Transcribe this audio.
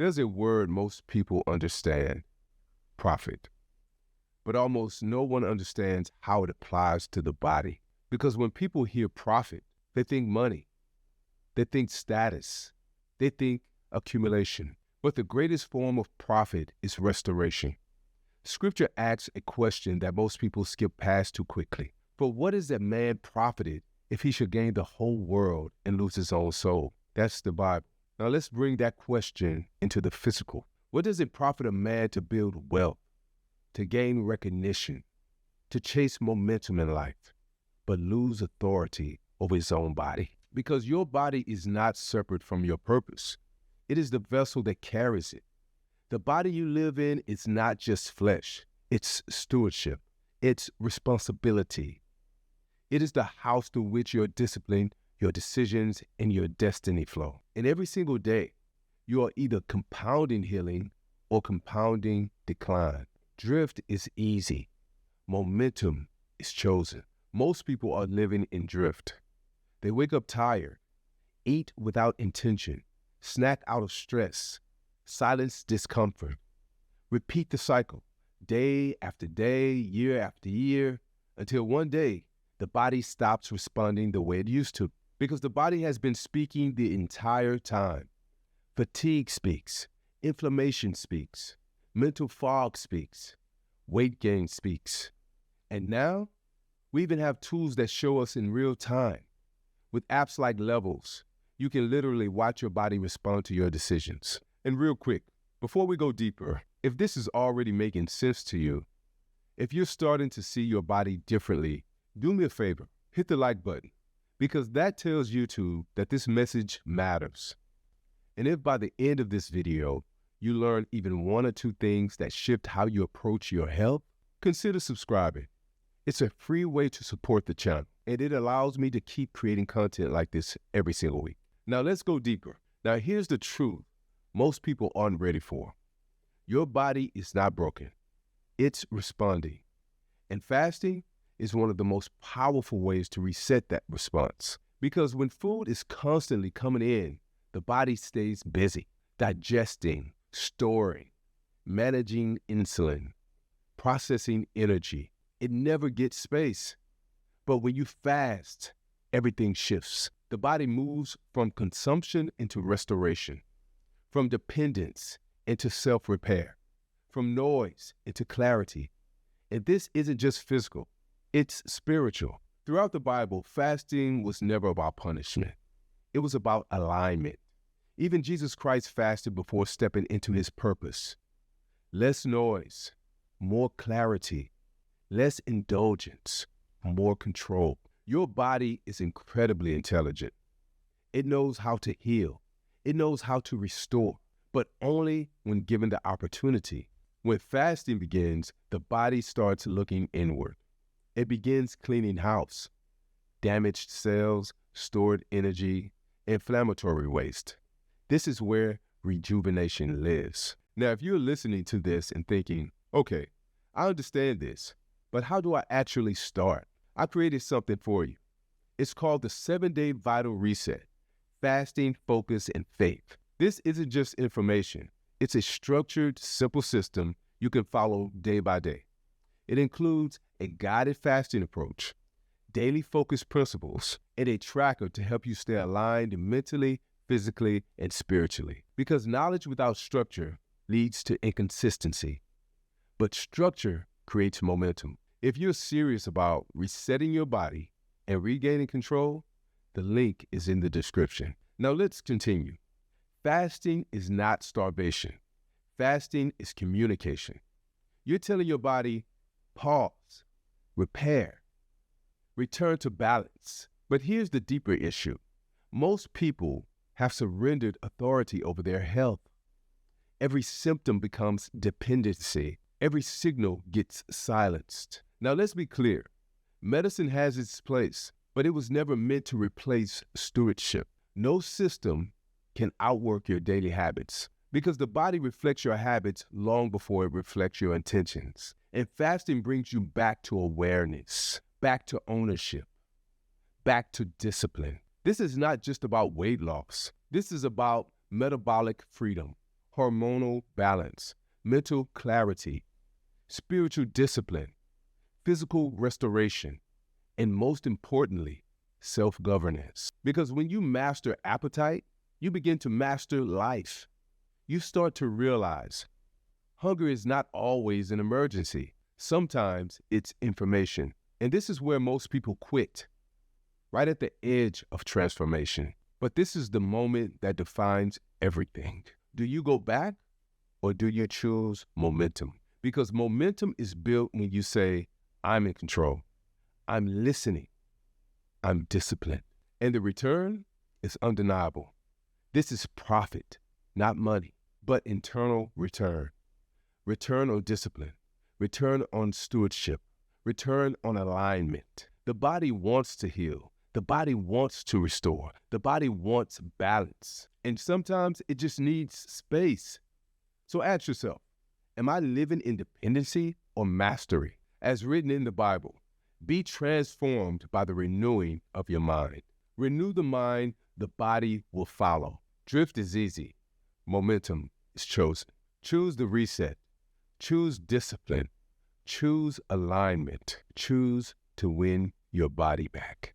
There's a word most people understand, profit, but almost no one understands how it applies to the body. Because when people hear profit, they think money, they think status, they think accumulation. But the greatest form of profit is restoration. Scripture asks a question that most people skip past too quickly. For what is a man profited if he should gain the whole world and lose his own soul? That's the Bible. Now let's bring that question into the physical. What does it profit a man to build wealth, to gain recognition, to chase momentum in life, but lose authority over his own body? Because your body is not separate from your purpose. It is the vessel that carries it. The body you live in is not just flesh. It's stewardship. It's responsibility. It is the house through which your discipline, your decisions, and your destiny flow. And every single day, you are either compounding healing or compounding decline. Drift is easy. Momentum is chosen. Most people are living in drift. They wake up tired, eat without intention, snack out of stress, silence discomfort. Repeat the cycle, day after day, year after year, until one day, the body stops responding the way it used to, because the body has been speaking the entire time. Fatigue speaks, inflammation speaks, mental fog speaks, weight gain speaks. And now, we even have tools that show us in real time. With apps like Levels, you can literally watch your body respond to your decisions. And real quick, before we go deeper, if this is already making sense to you, if you're starting to see your body differently, do me a favor, hit the like button, because that tells YouTube that this message matters. And if by the end of this video, you learn even one or two things that shift how you approach your health, consider subscribing. It's a free way to support the channel, and it allows me to keep creating content like this every single week. Now let's go deeper. Now here's the truth most people aren't ready for. Your body is not broken. It's responding. And fasting is one of the most powerful ways to reset that response. Because when food is constantly coming in, the body stays busy, digesting, storing, managing insulin, processing energy. It never gets space. But when you fast, everything shifts. The body moves from consumption into restoration, from dependence into self-repair, from noise into clarity. And this isn't just physical, it's spiritual. Throughout the Bible, fasting was never about punishment. It was about alignment. Even Jesus Christ fasted before stepping into his purpose. Less noise, more clarity, less indulgence, more control. Your body is incredibly intelligent. It knows how to heal. It knows how to restore, but only when given the opportunity. When fasting begins, the body starts looking inward. It begins cleaning house, damaged cells, stored energy, inflammatory waste. This is where rejuvenation lives. Now, if you're listening to this and thinking, okay, I understand this, but how do I actually start? I created something for you. It's called the 7-Day Vital Reset, Fasting, Focus, and Faith. This isn't just information. It's a structured, simple system you can follow day by day. It includes a guided fasting approach, daily focus principles, and a tracker to help you stay aligned mentally, physically, and spiritually. Because knowledge without structure leads to inconsistency, but structure creates momentum. If you're serious about resetting your body and regaining control, the link is in the description. Now let's continue. Fasting is not starvation. Fasting is communication. You're telling your body, pause, repair, return to balance. But here's the deeper issue. Most people have surrendered authority over their health. Every symptom becomes dependency. Every signal gets silenced. Now let's be clear. Medicine has its place, but it was never meant to replace stewardship. No system can outwork your daily habits because the body reflects your habits long before it reflects your intentions. And fasting brings you back to awareness, back to ownership, back to discipline. This is not just about weight loss. This is about metabolic freedom, hormonal balance, mental clarity, spiritual discipline, physical restoration, and most importantly, self-governance. Because when you master appetite, you begin to master life. You start to realize hunger is not always an emergency. Sometimes it's information. And this is where most people quit, right at the edge of transformation. But this is the moment that defines everything. Do you go back or do you choose momentum? Because momentum is built when you say, I'm in control, I'm listening, I'm disciplined. And the return is undeniable. This is profit, not money, but internal return. Return on discipline, return on stewardship, return on alignment. The body wants to heal. The body wants to restore. The body wants balance. And sometimes it just needs space. So ask yourself, am I living in dependency or mastery? As written in the Bible, be transformed by the renewing of your mind. Renew the mind, the body will follow. Drift is easy. Momentum is chosen. Choose the reset. Choose discipline. Choose alignment. Choose to win your body back.